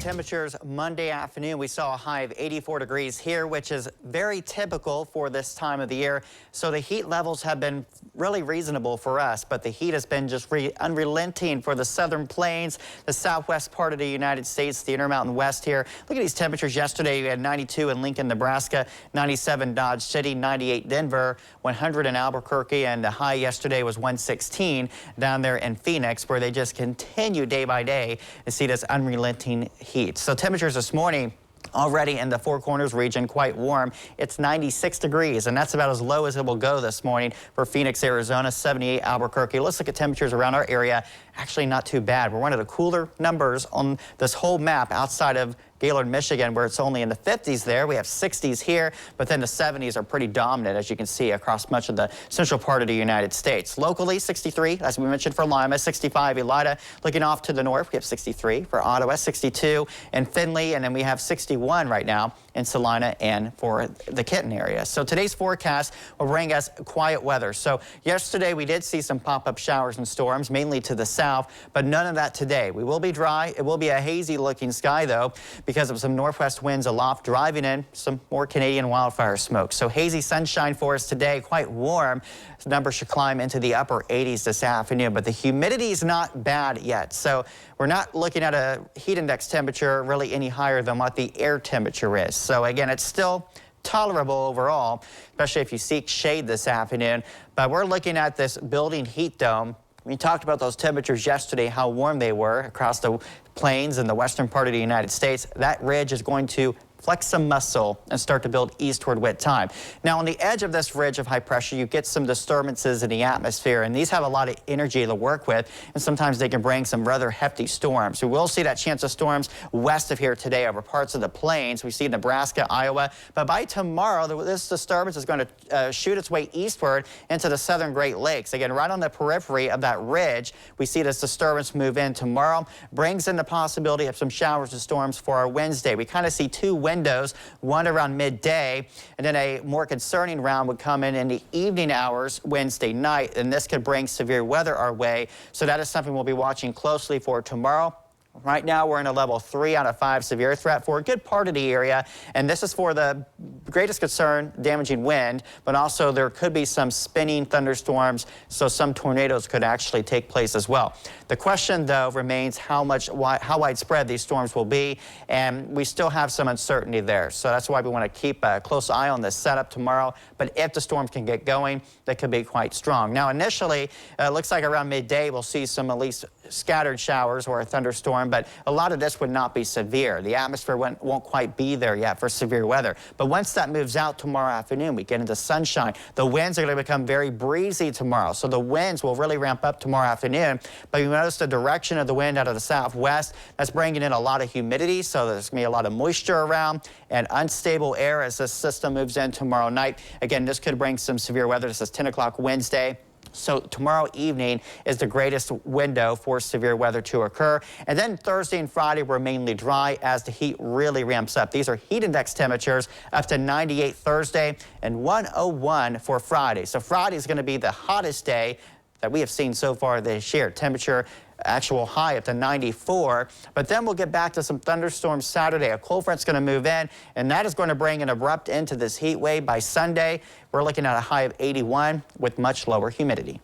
temperatures Monday afternoon. We saw a high of 84 degrees here, which is very typical for this time of the year. So the heat levels have been really reasonable for us, but the heat has been just unrelenting for the southern plains, the southwest part of the United States, the Intermountain West here. Look at these temperatures yesterday. We had 92 in Lincoln, Nebraska, 97 Dodge City, 98 Denver, 100 in Albuquerque, and the high yesterday was 116 down there in Phoenix, where they just continue day by day to see this unrelenting heat. So temperatures this morning already in the Four Corners region quite warm. It's 96 degrees, and that's about as low as it will go this morning for Phoenix, Arizona, 78 Albuquerque. Let's look at temperatures around our area. Actually not too bad. We're one of the cooler numbers on this whole map outside of Gaylord, Michigan, where it's only in the 50s there. We have 60s here, but then the 70s are pretty dominant, as you can see, across much of the central part of the United States. Locally, 63, as we mentioned, for Lima, 65 Elida. Looking off to the north, we have 63 for Ottawa, 62 in Findlay, and then we have 61 right now in Salina and for the Kenton area. So today's forecast will bring us quiet weather. So yesterday we did see some pop-up showers and storms, mainly to the south, but none of that today. We will be dry. It will be a hazy looking sky, though, because of some northwest winds aloft driving in some more Canadian wildfire smoke. So hazy sunshine for us today, quite warm. This number should climb into the upper 80s this afternoon, but the humidity is not bad yet. So we're not looking at a heat index temperature really any higher than what the air temperature is. So again, it's still tolerable overall, especially if you seek shade this afternoon. But we're looking at this building heat dome. We talked about those temperatures yesterday, how warm they were across the plains in the western part of the United States. That ridge is going to flex some muscle and start to build eastward with time. Now, on the edge of this ridge of high pressure, you get some disturbances in the atmosphere, and these have a lot of energy to work with, and sometimes they can bring some rather hefty storms. We will see that chance of storms west of here today over parts of the plains. We see Nebraska, Iowa, but by tomorrow, this disturbance is going to shoot its way eastward into the southern Great Lakes. Again, right on the periphery of that ridge, we see this disturbance move in tomorrow, brings in the possibility of some showers and storms for our Wednesday. We kind of see two windows, one around midday, and then a more concerning round would come in the evening hours Wednesday night, and this could bring severe weather our way. So that is something we'll be watching closely for tomorrow. Right now, we're in a level 3 out of 5 severe threat for a good part of the area, and this is for the greatest concern, damaging wind, but also there could be some spinning thunderstorms, so some tornadoes could actually take place as well. The question, though, remains how widespread these storms will be, and we still have some uncertainty there. So that's why we want to keep a close eye on this setup tomorrow. But if the storm can get going, they could be quite strong. Now, initially, it looks like around midday we'll see some at least scattered showers or a thunderstorm, but a lot of this would not be severe. The atmosphere won't quite be there yet for severe weather. But once that moves out tomorrow afternoon, we get into sunshine. The winds are going to become very breezy tomorrow, so the winds will really ramp up tomorrow afternoon. But you notice the direction of the wind out of the southwest. That's bringing in a lot of humidity, so there's going to be a lot of moisture around and unstable air as this system moves in tomorrow night. Again, this could bring some severe weather. This is 10 o'clock Wednesday. So tomorrow evening is the greatest window for severe weather to occur. And then Thursday and Friday were mainly dry as the heat really ramps up. These are heat index temperatures up to 98 Thursday and 101 for Friday. So Friday is going to be the hottest day that we have seen so far this year. Temperature actual high up to 94, but then we'll get back to some thunderstorms Saturday. A cold front's going to move in, and that is going to bring an abrupt end to this heat wave. By Sunday, we're looking at a high of 81 with much lower humidity.